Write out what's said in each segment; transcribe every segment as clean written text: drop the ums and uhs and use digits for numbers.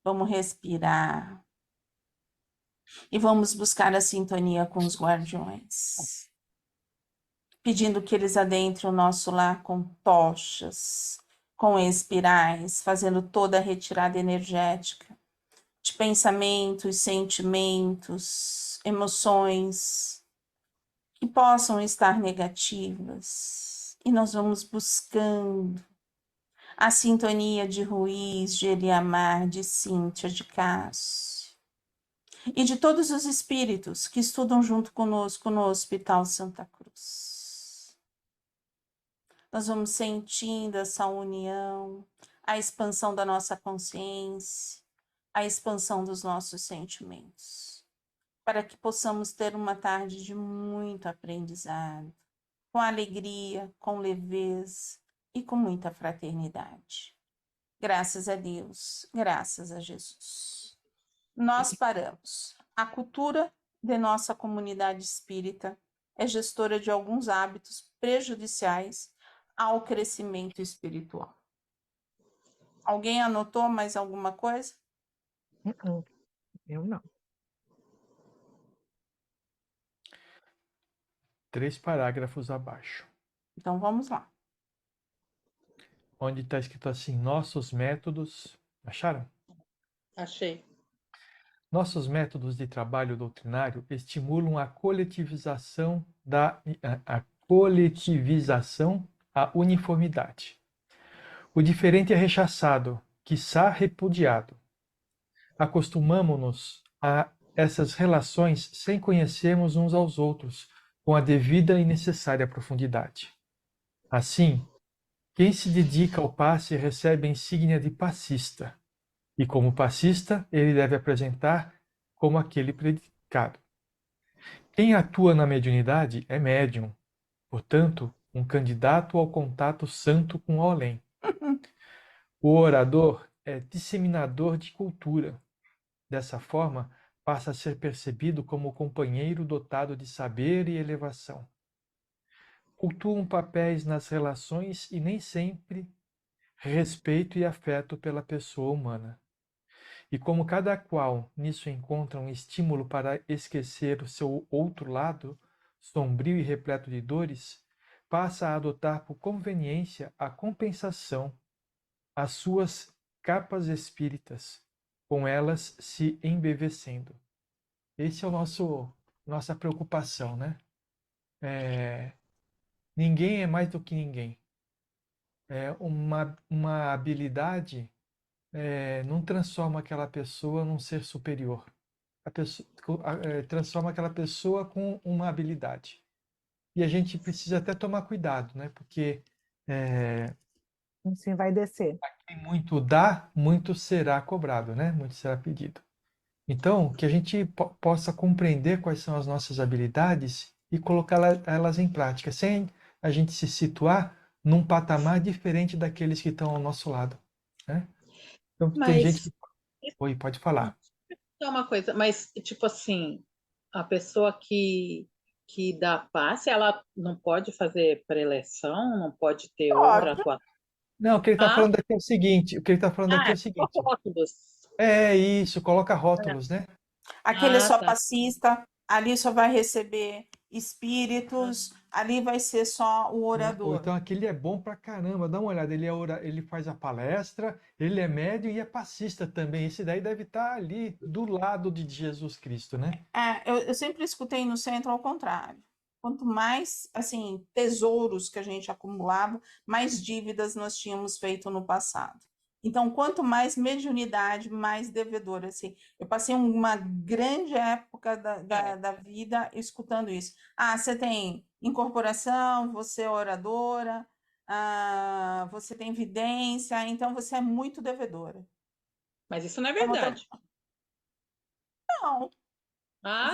Vamos respirar. E vamos buscar a sintonia com os guardiões. Pedindo que eles adentrem o nosso lar com tochas, com espirais, fazendo toda a retirada energética de pensamentos, sentimentos, emoções que possam estar negativas. E nós vamos buscando a sintonia de Ruiz, de Eliamar, de Cíntia, de Cássio e de todos os espíritos que estudam junto conosco no Hospital Santa Cruz. Nós vamos sentindo essa união, a expansão da nossa consciência, a expansão dos nossos sentimentos, para que possamos ter uma tarde de muito aprendizado, com alegria, com leveza e com muita fraternidade. Graças a Deus, graças a Jesus. Nós paramos. A cultura de nossa comunidade espírita é gestora de alguns hábitos prejudiciais ao crescimento espiritual. Alguém anotou mais alguma coisa? Eu não. 3 parágrafos abaixo, Então vamos lá. onde está escrito assim: nossos métodos. Acharam? Achei. Nossos métodos de trabalho doutrinário estimulam a coletivização, a uniformidade. O diferente é rechaçado, quiçá repudiado. Acostumamo-nos a essas relações sem conhecermos uns aos outros, com a devida e necessária profundidade. Assim, quem se dedica ao passe recebe a insígnia de passista, e como passista, ele deve apresentar como aquele predicado. Quem atua na mediunidade é médium, portanto, um candidato ao contato santo com o além. O orador é disseminador de cultura. Dessa forma, passa a ser percebido como companheiro dotado de saber e elevação. Cultuam papéis nas relações e nem sempre respeito e afeto pela pessoa humana. E como cada qual nisso encontra um estímulo para esquecer o seu outro lado, sombrio e repleto de dores, passa a adotar por conveniência a compensação, as suas capas espíritas, com elas se embevecendo. Esse é o nossa preocupação, né? Ninguém é mais do que ninguém. Uma habilidade não transforma aquela pessoa num ser superior. Transforma aquela pessoa com uma habilidade. E a gente precisa até tomar cuidado, né? Porque Assim vai descer. quem muito dá, muito será cobrado, né? Muito será pedido. Então, que a gente possa compreender quais são as nossas habilidades e colocar elas em prática, sem a gente se situar num patamar diferente daqueles que estão ao nosso lado, né? Então, tem gente que... Oi, pode falar. É uma coisa, mas tipo assim, a pessoa que dá passe, ela não pode fazer preleção, não pode ter outra Óbvio. atuação. Não, o que ele está falando aqui é o seguinte, Rótulos. É isso, coloca rótulos, né? Aquele é só Tá. passista, ali só vai receber espíritos, ali vai ser só o Ou orador. então aquele é bom pra caramba, dá uma olhada, ele faz a palestra, ele é médio e é passista também. Esse daí deve estar ali do lado de Jesus Cristo, né? Eu sempre escutei no centro ao contrário. Quanto mais, assim, tesouros que a gente acumulava, mais dívidas nós tínhamos feito no passado. Então, quanto mais mediunidade, mais devedor. Assim, eu passei uma grande época da vida escutando isso. Ah, você tem incorporação, você é oradora, você tem vidência, então você é muito devedora. Mas isso não é verdade. Não,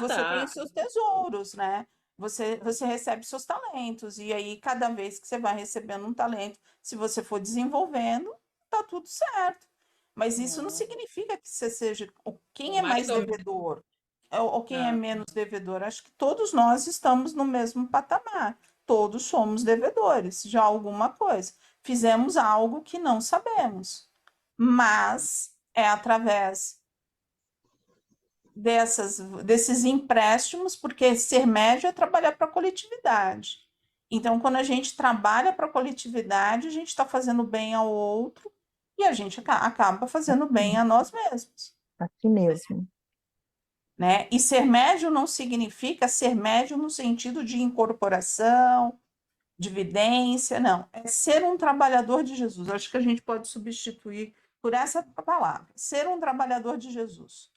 você tem Tá. os seus tesouros, né? Você recebe seus talentos, e aí, cada vez que você vai recebendo um talento, se você for desenvolvendo, tá tudo certo. Mas isso não significa que você seja quem é mais devedor ou quem é menos devedor. Acho que todos nós estamos no mesmo patamar. Todos somos devedores de alguma coisa. Fizemos algo que não sabemos. Mas é através desses empréstimos, porque ser médio é trabalhar para a coletividade. Então, quando a gente trabalha para a coletividade, a gente está fazendo bem ao outro e a gente acaba fazendo bem a nós mesmos, Aqui mesmo. né? E ser médio não significa ser médio no sentido de incorporação, de vidência, não. É ser um trabalhador de Jesus. Acho que a gente pode substituir por essa palavra, ser um trabalhador de Jesus.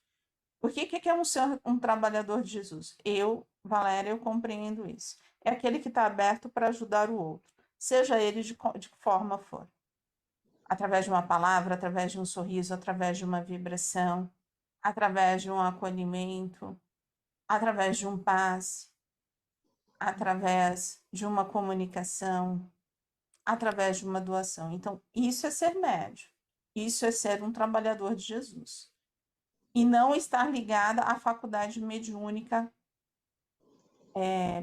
Por que é ser um trabalhador de Jesus? Eu, Valéria, eu compreendo isso. É aquele que está aberto para ajudar o outro, seja ele de que forma for. Através de uma palavra, através de um sorriso, através de uma vibração, através de um acolhimento, através de um passe, através de uma comunicação, através de uma doação. Então, isso é ser médio. Isso é ser um trabalhador de Jesus. E não estar ligada à faculdade mediúnica,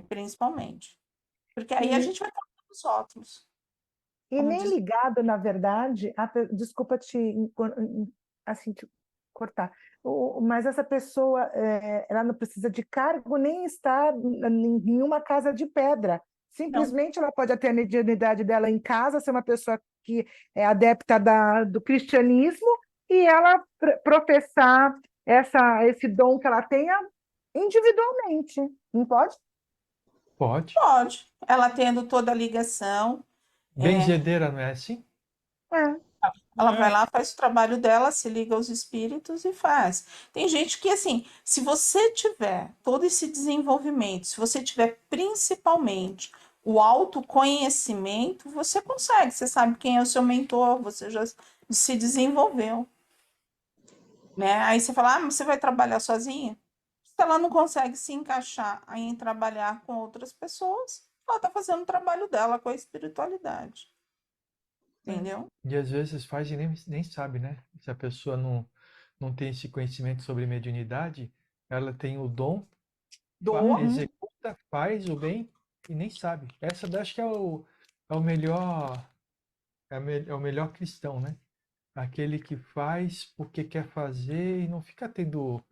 principalmente. Porque aí a gente vai colocar os rótulos. E Como nem diz- ligado, na verdade, desculpa assim, te cortar, mas essa pessoa ela não precisa de cargo nem estar em uma casa de pedra. Simplesmente ela pode ter a mediunidade dela em casa, ser uma pessoa que é adepta do cristianismo e ela professar esse dom que ela tenha individualmente, não pode? Pode. Pode. Ela tendo toda a ligação, Benzedeira não é assim? É. ela vai lá, faz o trabalho dela, se liga aos espíritos e faz. Tem gente que, assim, se você tiver todo esse desenvolvimento, se você tiver principalmente o autoconhecimento, você consegue. Você sabe quem é o seu mentor, você já se desenvolveu, né? Aí você fala, mas você vai trabalhar sozinha? Se ela não consegue se encaixar em trabalhar com outras pessoas, ela está fazendo o trabalho dela com a espiritualidade. Entendeu? E às vezes faz e nem sabe, né? Se a pessoa não tem esse conhecimento sobre mediunidade, ela tem o dom, Doa. executa, faz o bem e nem sabe. Essa eu acho que é o melhor, é o melhor cristão, né? Aquele que faz porque quer fazer e não fica tendo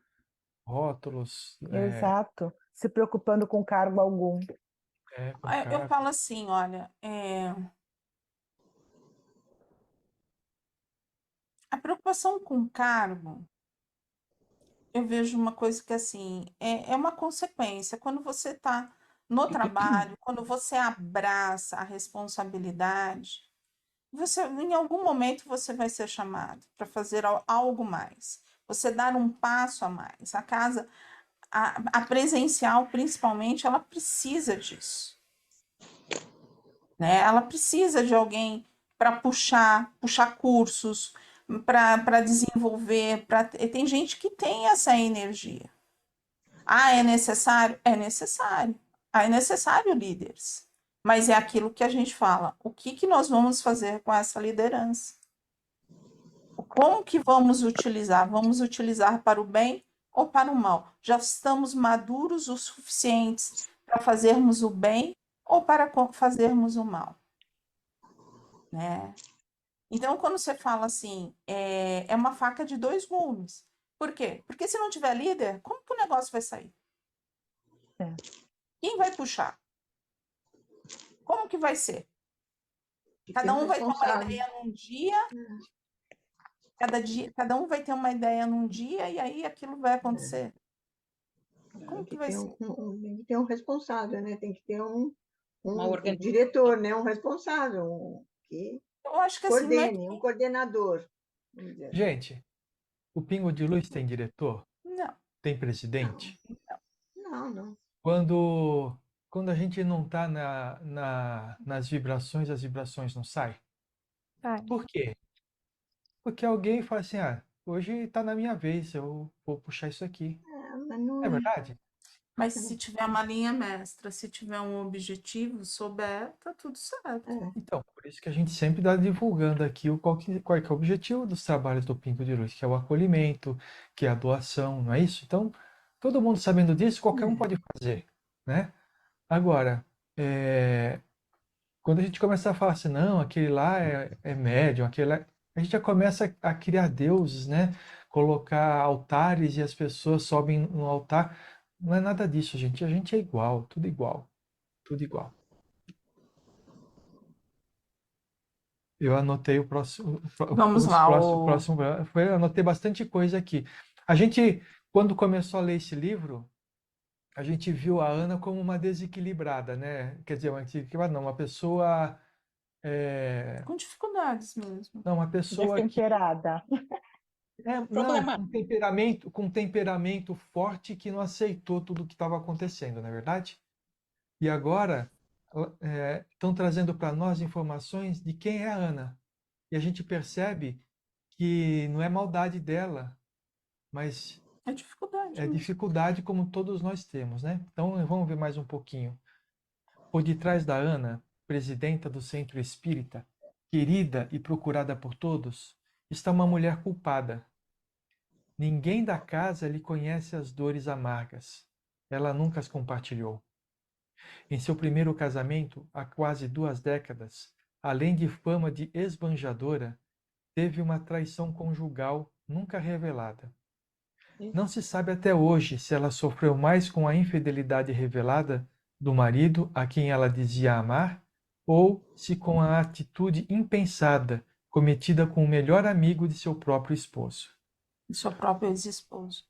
rótulos, Exato, se preocupando com cargo algum. com Eu cara. falo assim, olha, a preocupação com o cargo, eu vejo uma coisa que assim, é uma consequência. Quando você está no trabalho, quando você abraça a responsabilidade, você, em algum momento você vai ser chamado para fazer algo mais. Você dar um passo a mais. A casa, a presencial, principalmente, ela precisa disso, né? Ela precisa de alguém para puxar cursos, para desenvolver, tem gente que tem essa energia. Ah, é necessário? É necessário. Ah, é necessário líderes. Mas é aquilo que a gente fala. O que nós vamos fazer com essa liderança? Como que vamos utilizar? Vamos utilizar para o bem ou para o mal? Já estamos maduros o suficientes para fazermos o bem ou para fazermos o mal, né? Então, quando você fala assim, é uma faca de dois gumes. Por quê? Porque se não tiver líder, como que o negócio vai sair? É. Quem vai puxar? Como que vai ser? Cada um vai ter uma ideia num dia, cada um vai ter uma ideia num dia e aí aquilo vai acontecer. Como que vai ser? Tem que ter um responsável, né? Tem que ter um organização. diretor, né? Um responsável, que Eu acho que assim, não é coordene, um coordenador. vamos dizer. Gente, o Pingo de Luz tem diretor? não. Tem presidente? Não. Quando a gente não está nas vibrações, as vibrações não saem. Por quê? Porque alguém fala assim, hoje está na minha vez, eu vou puxar isso aqui. Mas não É verdade? Mas se tiver uma linha mestra, se tiver um objetivo, souber, tá tudo certo. Então, por isso que a gente sempre está divulgando aqui qual é que é o objetivo dos trabalhos do Pingo de Luz, que é o acolhimento, que é a doação, não é isso? Então, todo mundo sabendo disso, qualquer um pode fazer, né? Agora, quando a gente começa a falar assim, não, aquele lá é médium, aquele lá... A gente já começa a criar deuses, né? Colocar altares e as pessoas sobem no altar. Não é nada disso, gente. A gente é igual, tudo igual, tudo igual. Eu anotei o próximo, Vamos lá, eu anotei bastante coisa aqui. A gente, quando começou a ler esse livro, a gente viu a Ana como uma desequilibrada, né? Quer dizer, uma desequilibrada, não, uma pessoa, com dificuldades mesmo. não, uma pessoa que Destemperada. não, Problema. com um temperamento forte que não aceitou tudo o que estava acontecendo, não é verdade? E agora estão trazendo para nós informações de quem é a Ana. E a gente percebe que não é maldade dela, mas É dificuldade é mesmo. dificuldade como todos nós temos, né? Então vamos ver mais um pouquinho. Por detrás da Ana, presidenta do Centro Espírita, querida e procurada por todos, está uma mulher culpada. Ninguém da casa lhe conhece as dores amargas. Ela nunca as compartilhou. Em seu primeiro casamento, há quase 2 décadas, além de fama de esbanjadora, teve uma traição conjugal nunca revelada. Não se sabe até hoje se ela sofreu mais com a infidelidade revelada do marido a quem ela dizia amar, ou se com a atitude impensada cometida com o melhor amigo de seu próprio esposo. Do seu próprio ex-esposo.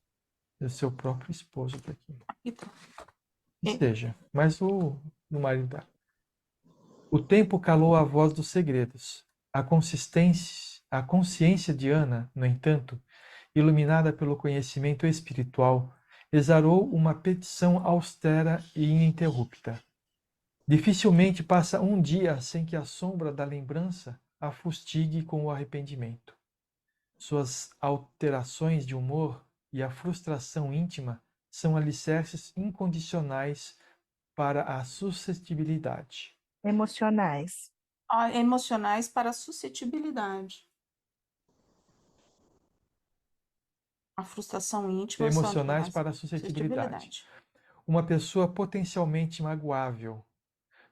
Do seu próprio esposo tá aqui. Aqui tá. Que seja, mas o marido dela. O tempo calou a voz dos segredos. A consciência de Ana, no entanto, iluminada pelo conhecimento espiritual, exarou uma petição austera e ininterrupta. Dificilmente passa um dia sem que a sombra da lembrança a fustigue com o arrependimento. Suas alterações de humor e a frustração íntima são alicerces incondicionais para a suscetibilidade. Emocionais. Emocionais para a suscetibilidade. A frustração íntima Emocionais para a suscetibilidade. Uma pessoa potencialmente magoável,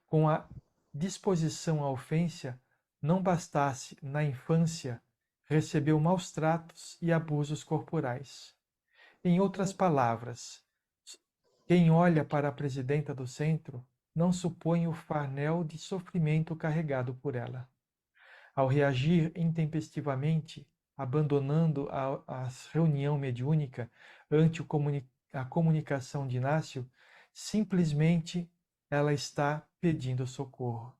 com a disposição à ofensa, não bastasse, na infância, recebeu maus tratos e abusos corporais. Em outras palavras, quem olha para a presidenta do centro não supõe o farnel de sofrimento carregado por ela. Ao reagir intempestivamente, abandonando a reunião mediúnica ante a comunicação de Inácio, simplesmente ela está pedindo socorro.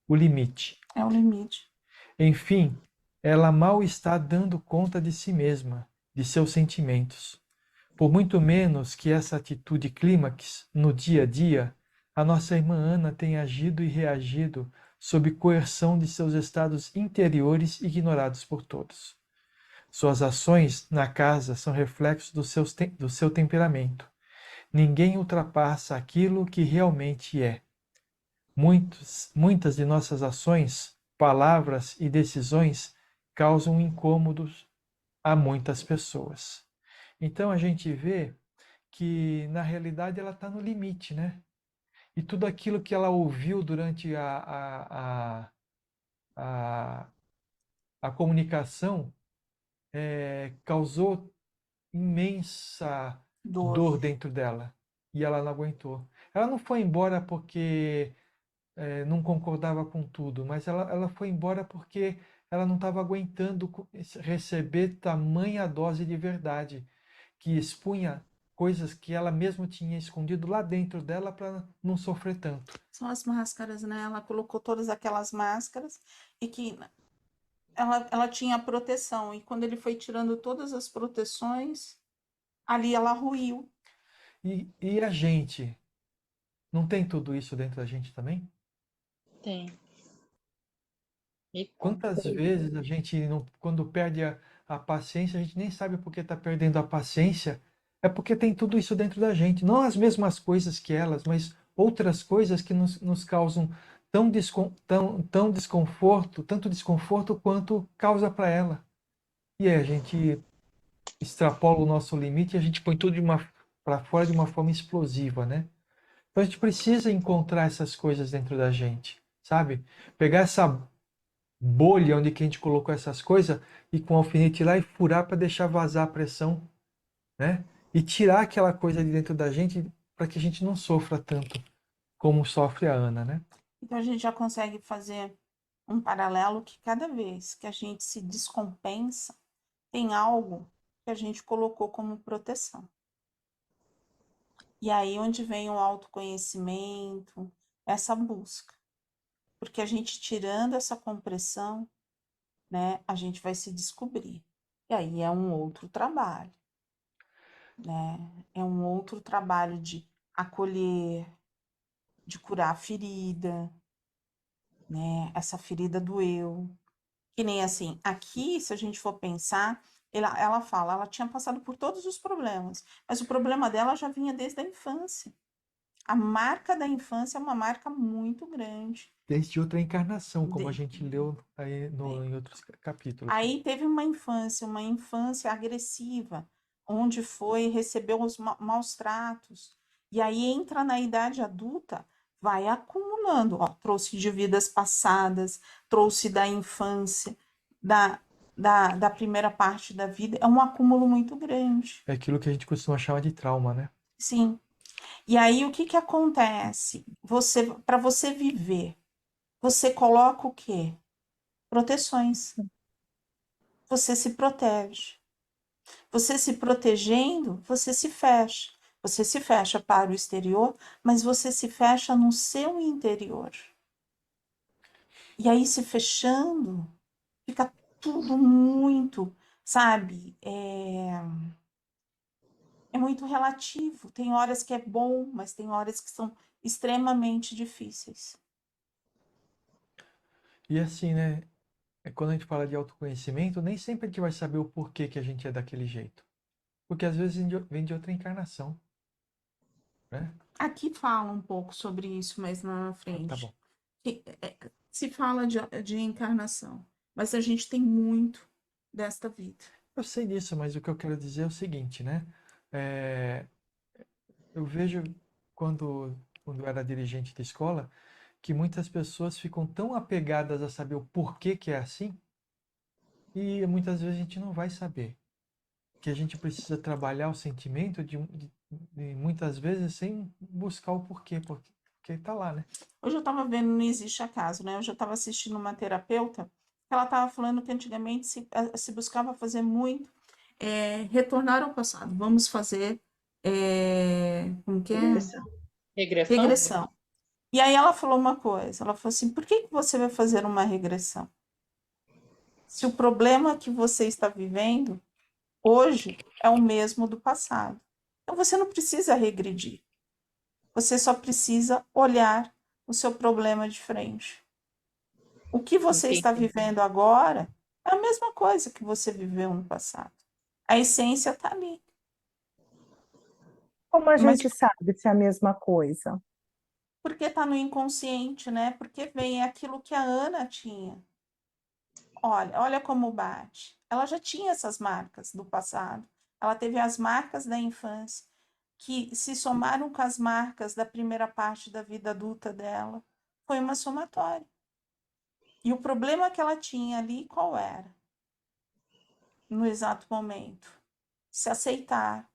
O limite. É o limite. Enfim, ela mal está dando conta de si mesma, de seus sentimentos. Por muito menos que essa atitude clímax no dia a dia, a nossa irmã Ana tem agido e reagido sob coerção de seus estados interiores ignorados por todos. Suas ações na casa são reflexos do seu temperamento. Ninguém ultrapassa aquilo que realmente é. Muitas de nossas ações, palavras e decisões causam incômodos a muitas pessoas. Então a gente vê que na realidade ela está no limite, né? E tudo aquilo que ela ouviu durante a comunicação causou imensa dor dentro dela. E ela não aguentou. Ela não foi embora porque não concordava com tudo, mas ela foi embora porque ela não estava aguentando receber tamanha dose de verdade, que expunha coisas que ela mesma tinha escondido lá dentro dela para não sofrer tanto. São as máscaras, né? Ela colocou todas aquelas máscaras e que ela tinha proteção. E quando ele foi tirando todas as proteções, ali ela ruiu. E a gente? Não tem tudo isso dentro da gente também? Tem. E Quantas vezes a gente, quando perde a paciência, a gente nem sabe por que está perdendo a paciência, é porque tem tudo isso dentro da gente. Não as mesmas coisas que elas, mas outras coisas que nos causam tão desconforto, tanto desconforto quanto causa para ela. E aí a gente extrapola o nosso limite e a gente põe tudo para fora de uma forma explosiva, né? Então a gente precisa encontrar essas coisas dentro da gente, sabe? Pegar essa bolha onde que a gente colocou essas coisas e com o alfinete lá e furar para deixar vazar a pressão, né? E tirar aquela coisa de dentro da gente para que a gente não sofra tanto como sofre a Ana, né? Então a gente já consegue fazer um paralelo que cada vez que a gente se descompensa, tem algo que a gente colocou como proteção. E aí onde vem o autoconhecimento, essa busca. Porque a gente tirando essa compressão, né, a gente vai se descobrir. E aí é um outro trabalho, né? É um outro trabalho de acolher, de curar a ferida, né? Essa ferida do eu. Que nem assim, aqui, se a gente for pensar, ela fala, ela tinha passado por todos os problemas, mas o problema dela já vinha desde a infância. A marca da infância é uma marca muito grande. Desde outra encarnação, como a De- gente leu aí em outros capítulos. Aí teve uma infância agressiva, onde recebeu os maus tratos. E aí entra na idade adulta, vai acumulando. Ó, trouxe de vidas passadas, trouxe da infância, da primeira parte da vida. É um acúmulo muito grande. É aquilo que a gente costuma chamar de trauma, né? Sim. E aí o que que acontece? Para você viver, você coloca o quê? Proteções. Você se protege. Você se protegendo, você se fecha. Você se fecha para o exterior, mas você se fecha no seu interior. E aí, se fechando, fica tudo muito, sabe? É muito relativo. Tem horas que é bom, mas tem horas que são extremamente difíceis. E assim, né? Quando a gente fala de autoconhecimento, nem sempre a gente vai saber o porquê que a gente é daquele jeito. Porque às vezes vem de outra encarnação, né? Aqui fala um pouco sobre isso mais na Tá bom. frente. Se fala de encarnação, mas a gente tem muito desta vida. Eu sei disso, mas o que eu quero dizer é o seguinte, né? É, eu vejo quando eu era dirigente de escola que muitas pessoas ficam tão apegadas a saber o porquê que é assim e muitas vezes a gente não vai saber. Que a gente precisa trabalhar o sentimento de muitas vezes sem buscar o porquê, porque tá lá, né? Hoje eu estava vendo Não Existe Acaso, né? Hoje eu estava assistindo uma terapeuta, ela estava falando que antigamente se buscava fazer muito retornar ao passado. Vamos fazer como que é? Regressão? Regressão. E aí ela falou uma coisa, ela falou assim, por que você vai fazer uma regressão? Se o problema que você está vivendo hoje é o mesmo do passado. Então você não precisa regredir. Você só precisa olhar o seu problema de frente. O que você está Entendi. vivendo agora é a mesma coisa que você viveu no passado. A essência está ali. Como a Mas gente sabe se é a mesma coisa? porque está no inconsciente, né? Porque vem aquilo que a Ana tinha. Olha como bate. Ela já tinha essas marcas do passado. Ela teve as marcas da infância, que se somaram com as marcas da primeira parte da vida adulta dela. Foi uma somatória. E o problema que ela tinha ali, qual era? No exato momento. Se aceitar,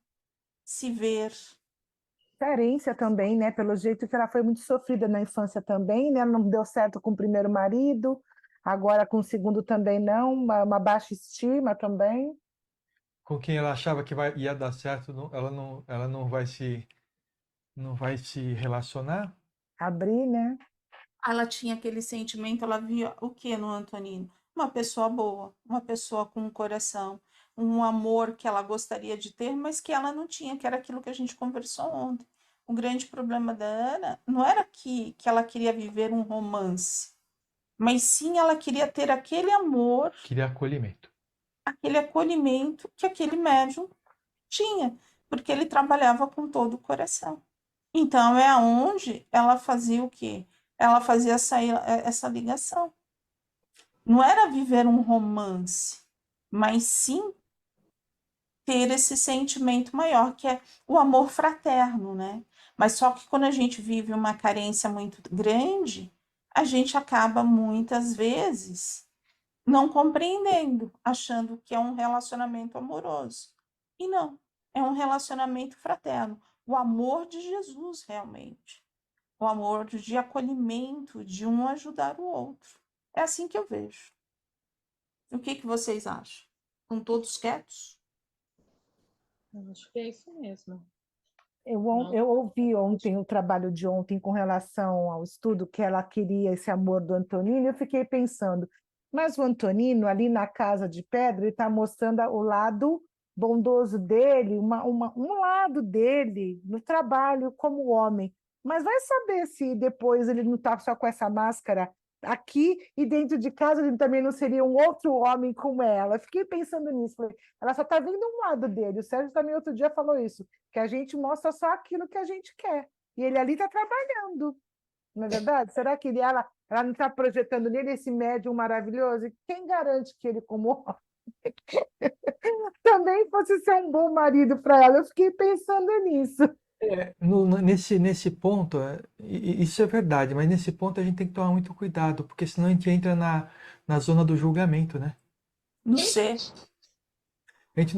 se ver. Carência também, né? Pelo jeito que ela foi muito sofrida na infância também, né? Não deu certo com o primeiro marido, agora com o segundo também não, uma baixa estima também. Com quem ela achava que ia dar certo, ela não vai se relacionar. Abrir, né? Ela tinha aquele sentimento, ela via o que no Antonino? Uma pessoa boa, uma pessoa com um coração, um amor que ela gostaria de ter, mas que ela não tinha, que era aquilo que a gente conversou ontem. O grande problema da Ana não era que ela queria viver um romance, mas sim ela queria ter aquele amor, Queria acolhimento. aquele acolhimento que aquele médium tinha, porque ele trabalhava com todo o coração. Então é aonde ela fazia o quê? Ela fazia essa ligação. Não era viver um romance, mas sim ter esse sentimento maior, que é o amor fraterno, né? Mas só que quando a gente vive uma carência muito grande, a gente acaba muitas vezes não compreendendo, achando que é um relacionamento amoroso. E não, é um relacionamento fraterno. O amor de Jesus, realmente. O amor de acolhimento, de um ajudar o outro. É assim que eu vejo. O que vocês acham? Estão todos quietos? Eu acho que é isso mesmo. Eu ouvi ontem o trabalho de ontem com relação ao estudo que ela queria esse amor do Antonino, e eu fiquei pensando, mas o Antonino, ali na Casa de Pedra, ele está mostrando o lado bondoso dele, um lado dele no trabalho como homem. Mas vai saber se depois ele não está só com essa máscara aqui e dentro de casa ele também não seria um outro homem como ela. Eu fiquei pensando nisso, falei, ela só está vendo um lado dele. O Sérgio também outro dia falou isso, que a gente mostra só aquilo que a gente quer. E ele ali está trabalhando, não é verdade? Será que ela não está projetando nele esse médium maravilhoso? E quem garante que ele, como homem, também fosse ser um bom marido para ela? Eu fiquei pensando nisso. Nesse ponto, isso é verdade, mas nesse ponto a gente tem que tomar muito cuidado, porque senão a gente entra na zona do julgamento, né? No ser. A gente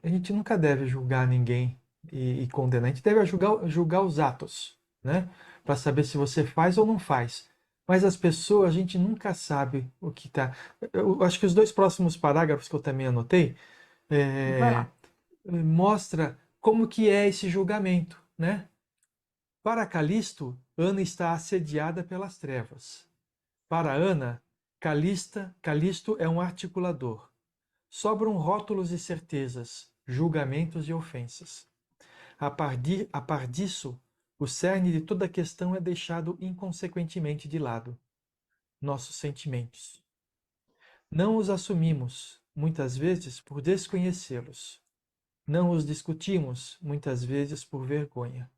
a gente nunca deve julgar ninguém e condenar. A gente deve julgar os atos, né? Para saber se você faz ou não faz. Mas as pessoas, a gente nunca sabe o que tá. Eu acho que os dois próximos parágrafos que eu também anotei Vai é, lá. mostra como que é esse julgamento, né? Para Calisto, Ana está assediada pelas trevas. Para Ana, Calisto é um articulador. Sobram rótulos e certezas, julgamentos e ofensas. A par disso, o cerne de toda a questão é deixado inconsequentemente de lado: nossos sentimentos. Não os assumimos, muitas vezes por desconhecê-los. Não os discutimos, muitas vezes por vergonha.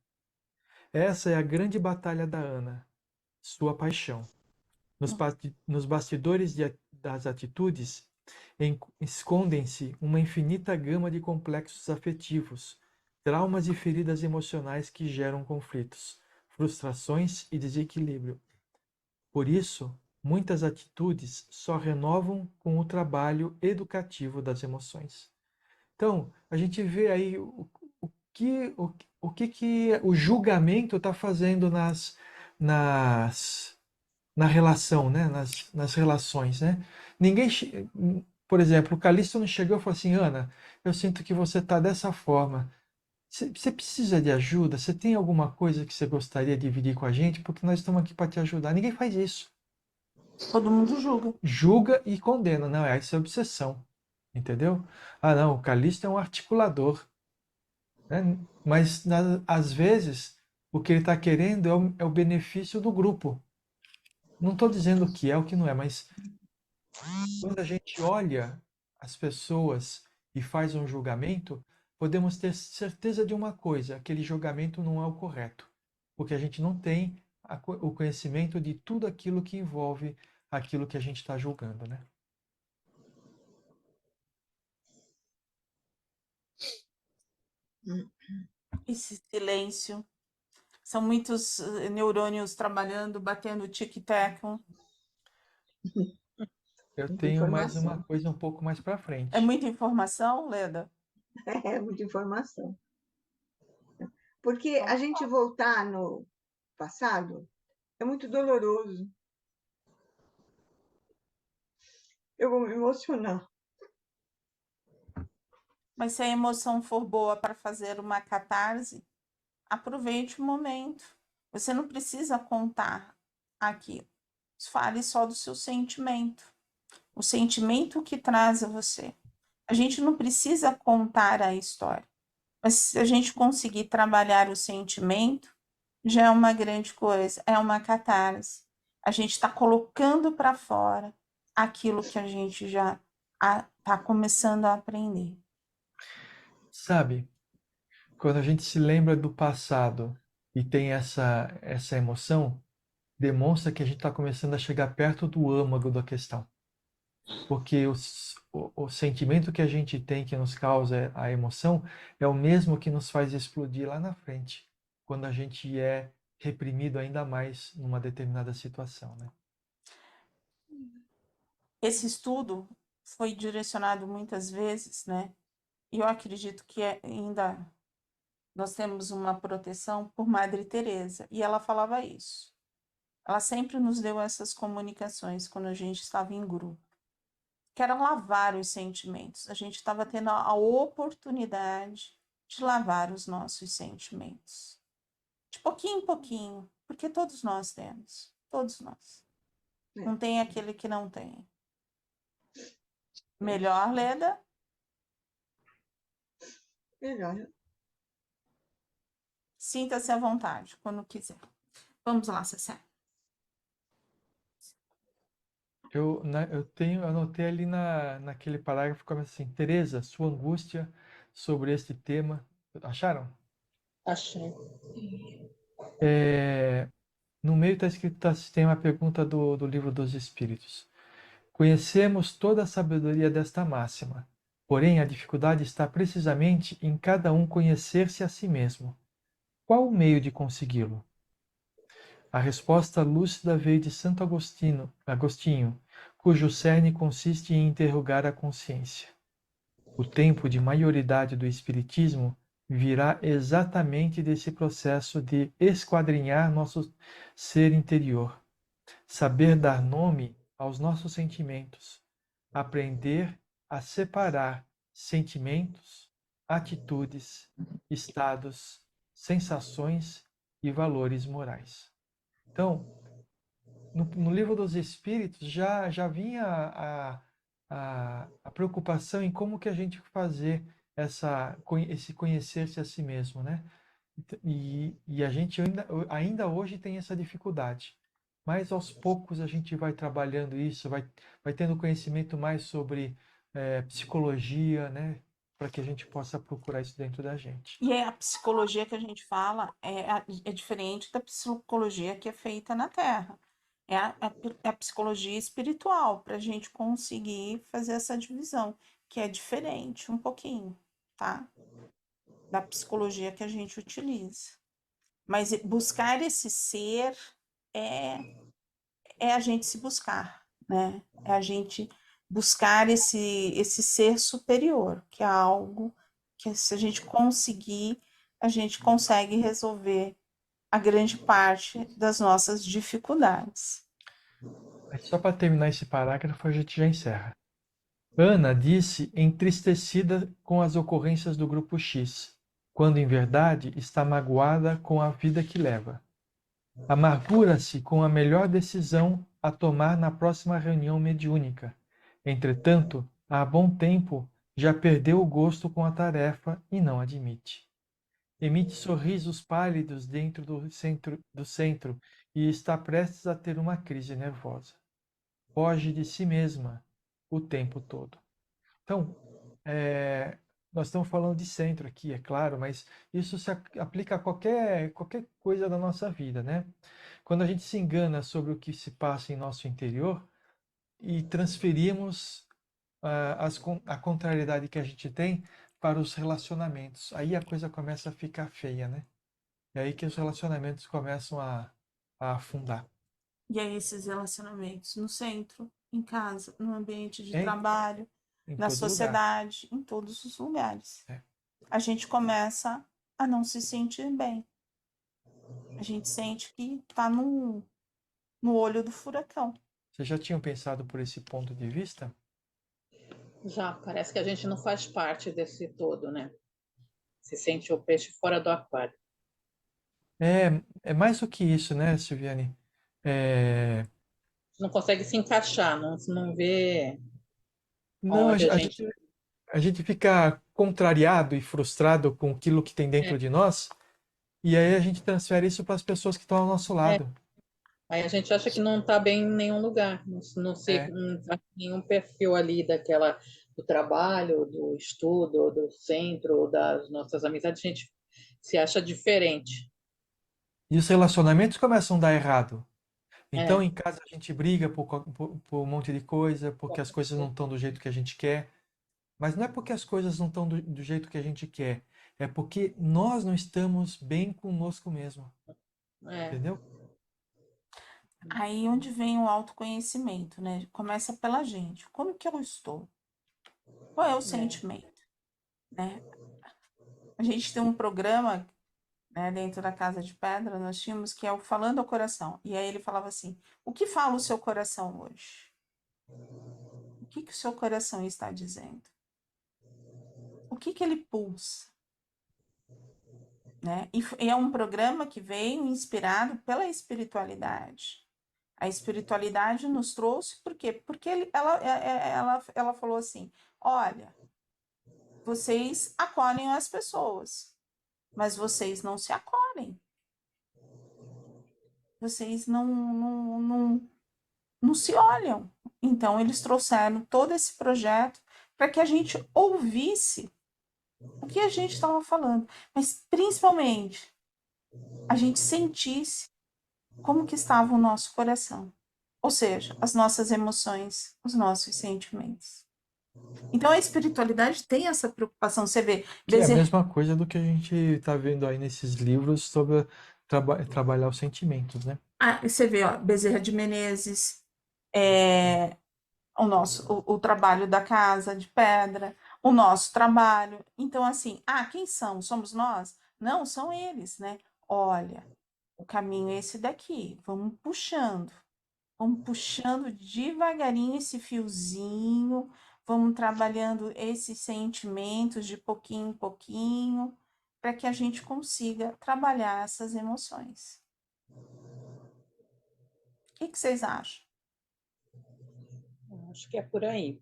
Essa é a grande batalha da Ana, sua paixão. Nos bastidores das atitudes escondem-se uma infinita gama de complexos afetivos, traumas e feridas emocionais que geram conflitos, frustrações e desequilíbrio. Por isso, muitas atitudes só renovam com o trabalho educativo das emoções. Então, a gente vê aí que o julgamento está fazendo nas na relação, né? Nas relações, né? Ninguém, por exemplo, o Calixto não chegou e falou assim, Ana, eu sinto que você está dessa forma. Você precisa de ajuda? Você tem alguma coisa que você gostaria de dividir com a gente? Porque nós estamos aqui para te ajudar. Ninguém faz isso. Todo mundo julga. Julga e condena. Não, essa é obsessão. Entendeu? Ah, não, o Calixto é um articulador. Né? Mas, às vezes, o que ele está querendo é o benefício do grupo. Não estou dizendo o que é o que não é, mas quando a gente olha as pessoas e faz um julgamento, podemos ter certeza de uma coisa: aquele julgamento não é o correto, porque a gente não tem o conhecimento de tudo aquilo que envolve aquilo que a gente está julgando, né? Esse silêncio. São muitos neurônios trabalhando, batendo tic-tac. Eu Muita tenho mais uma informação. coisa um pouco mais para É frente. muita informação, Leda? É muita informação. Porque a gente voltar no passado é muito doloroso. Eu vou me emocionar. Mas se a emoção for boa para fazer uma catarse, aproveite o momento. Você não precisa contar aquilo. Fale só do seu sentimento. O sentimento que traz a você. A gente não precisa contar a história. Mas se a gente conseguir trabalhar o sentimento, já é uma grande coisa, é uma catarse. A gente está colocando para fora aquilo que a gente já está começando a aprender. Sabe, quando a gente se lembra do passado e tem essa emoção, demonstra que a gente está começando a chegar perto do âmago da questão. Porque o sentimento que a gente tem que nos causa a emoção é o mesmo que nos faz explodir lá na frente, quando a gente é reprimido ainda mais numa determinada situação, né? Esse estudo foi direcionado muitas vezes, né? E eu acredito que ainda nós temos uma proteção por Madre Teresa, e ela falava isso. Ela sempre nos deu essas comunicações quando a gente estava em grupo, que era lavar os sentimentos. A gente estava tendo a oportunidade de lavar os nossos sentimentos, de pouquinho em pouquinho, porque todos nós temos, todos nós. Não tem aquele que não tem. Melhor, Leda? Melhor. Sinta-se à vontade, quando quiser. Vamos lá, Cecé. Eu anotei ali naquele parágrafo, começa assim: Teresa, sua angústia sobre este tema. Acharam? Achei. No meio está escrito, tem uma pergunta do Livro dos Espíritos. Conhecemos toda a sabedoria desta máxima, porém a dificuldade está precisamente em cada um conhecer-se a si mesmo. Qual o meio de consegui-lo? A resposta lúcida veio de Santo Agostinho, cujo cerne consiste em interrogar a consciência. O tempo de maioridade do Espiritismo virá exatamente desse processo de esquadrinhar nosso ser interior, saber dar nome aos nossos sentimentos, aprender a separar sentimentos, atitudes, estados, sensações e valores morais. Então, no Livro dos Espíritos já vinha a preocupação em como que a gente fazer esse conhecer-se a si mesmo, né? E a gente ainda hoje tem essa dificuldade. Mas aos poucos a gente vai trabalhando isso, vai tendo conhecimento mais sobre psicologia, né? Para que a gente possa procurar isso dentro da gente. E a psicologia que a gente fala é diferente da psicologia que é feita na Terra. É a psicologia espiritual, para a gente conseguir fazer essa divisão, que é diferente um pouquinho, tá? Da psicologia que a gente utiliza. Mas buscar esse ser é, é a gente se buscar, né? É a gente buscar esse ser superior, que é algo que, se a gente conseguir, a gente consegue resolver a grande parte das nossas dificuldades. Mas só para terminar esse parágrafo, a gente já encerra. Ana disse entristecida com as ocorrências do grupo X, quando em verdade está magoada com a vida que leva. Amargura-se com a melhor decisão a tomar na próxima reunião mediúnica. Entretanto, há bom tempo já perdeu o gosto com a tarefa e não admite. Emite sorrisos pálidos dentro do centro e está prestes a ter uma crise nervosa. Foge de si mesma o tempo todo. Então, nós estamos falando de centro aqui, é claro, mas isso se aplica a qualquer coisa da nossa vida, né? Quando a gente se engana sobre o que se passa em nosso interior e transferimos a contrariedade que a gente tem para os relacionamentos, aí a coisa começa a ficar feia, né? É aí que os relacionamentos começam a afundar. E aí, esses relacionamentos no centro, em casa, no ambiente de Em, trabalho, em na todo lugar. sociedade, em todos os lugares. É. A gente começa a não se sentir bem. A gente sente que está no olho do furacão. Vocês já tinham pensado por esse ponto de vista? Já, parece que a gente não faz parte desse todo, né? Se sente o peixe fora do aquário. É mais do que isso, né, Silviane? Não consegue se encaixar, não vê Não, onde a gente. a gente fica contrariado e frustrado com aquilo que tem dentro É, de nós, e aí a gente transfere isso para as pessoas que estão ao nosso é. lado. Aí a gente acha que não está bem em nenhum lugar, É, não tá em nenhum perfil ali do trabalho, do estudo, do centro, das nossas amizades, a gente se acha diferente. e os relacionamentos começam a dar errado. Então, É, em casa a gente briga por um monte de coisa, porque as coisas não estão do jeito que a gente quer. Mas não é porque as coisas não estão do jeito que a gente quer, é porque nós não estamos bem conosco mesmo. é. Entendeu? Aí onde vem o autoconhecimento, né? Começa pela gente. Como que eu estou? Qual é o sentimento, né? A gente tem um programa, né, dentro da Casa de Pedra, nós tínhamos que é o Falando ao Coração. E aí ele falava assim: o que fala o seu coração hoje? O que que o seu coração está dizendo? O que que ele pulsa? Né? E é um programa que veio inspirado pela espiritualidade. A espiritualidade nos trouxe, por quê? Porque ela falou assim: olha, vocês acolhem as pessoas, mas vocês não se acolhem. Vocês não se olham. Então, eles trouxeram todo esse projeto para que a gente ouvisse o que a gente estava falando, mas principalmente a gente sentisse como que estava o nosso coração, ou seja, as nossas emoções, os nossos sentimentos. Então a espiritualidade tem essa preocupação, você vê, Que é a mesma coisa do que a gente está vendo aí nesses livros sobre trabalhar os sentimentos, né? você vê, ó, Bezerra de Menezes, o trabalho da Casa de Pedra, o nosso trabalho. Então, assim, quem são? Somos nós? Não, são eles, né? Olha, o caminho é esse daqui, vamos puxando devagarinho esse fiozinho, vamos trabalhando esses sentimentos de pouquinho em pouquinho, para que a gente consiga trabalhar essas emoções. O que vocês acham? Acho que é por aí.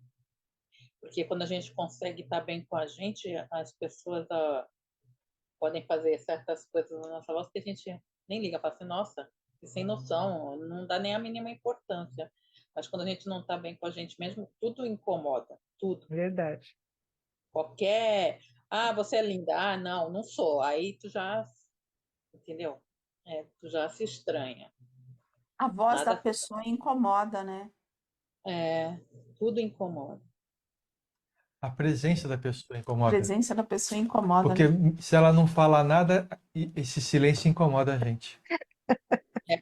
Porque quando a gente consegue estar bem com a gente, as pessoas podem fazer certas coisas na nossa voz que a gente nem liga, fala assim, nossa, que sem noção, não dá nem a mínima importância. Mas quando a gente não está bem com a gente mesmo, tudo incomoda, tudo. Verdade. Qualquer, você é linda, não, não sou. Aí tu já, entendeu? Tu já se estranha. A voz da Nada, pessoa incomoda, né? tudo incomoda. A presença da pessoa A incomoda. presença da pessoa incomoda, Porque né? se ela não fala nada, esse silêncio incomoda a gente.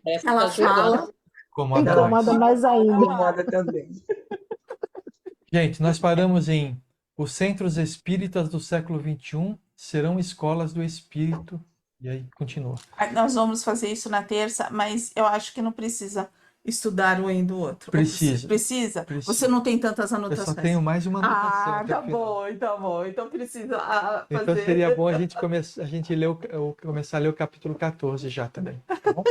Parece que Ela tá julgando. fala, Incomoda Incomoda mais. mais ainda. Incomoda também. Gente, nós paramos em os centros espíritas do século XXI serão escolas do espírito. E aí continua. nós vamos fazer isso na terça, mas eu acho que não precisa estudar um e do outro. Precisa. Precisa? Precisa. Você não tem tantas Eu anotações. só tenho mais uma anotação até tá o final. bom, tá bom. Então precisa Então fazer. seria bom a gente começar a ler o capítulo 14 já também, tá bom?